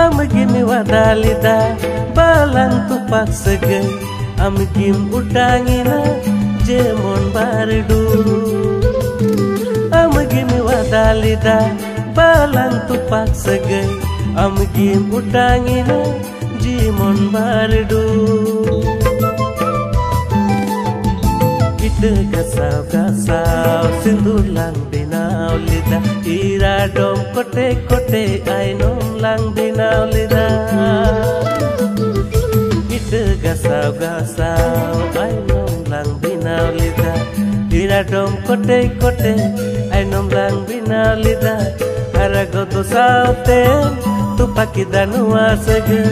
Amgim wadalida balang tupak segay amgim utangina jemon bardu. Amgim wadalida balang tupak segay amgim utangina jemon bardu. Ite gasau sindur lang binau lida ira dom kote kote ainom lang binau lida. Ite gasau ainom lang binau lida ira dom kote kote ainom lang binau lida. Haragoto saute tu pakidanu asege.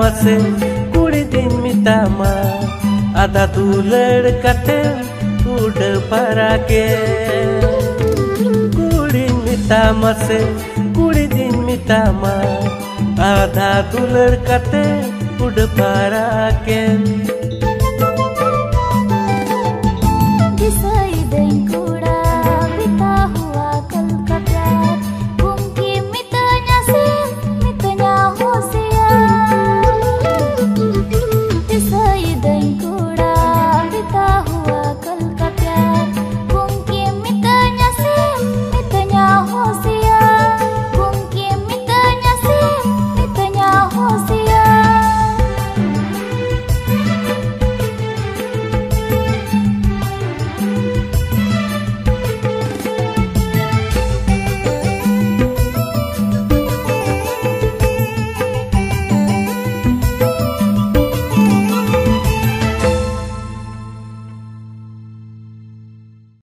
Mase kudi din mitama ada dulad kate ud parake. Kudi mitama se kudi din mitama ada dulad kate ud parake.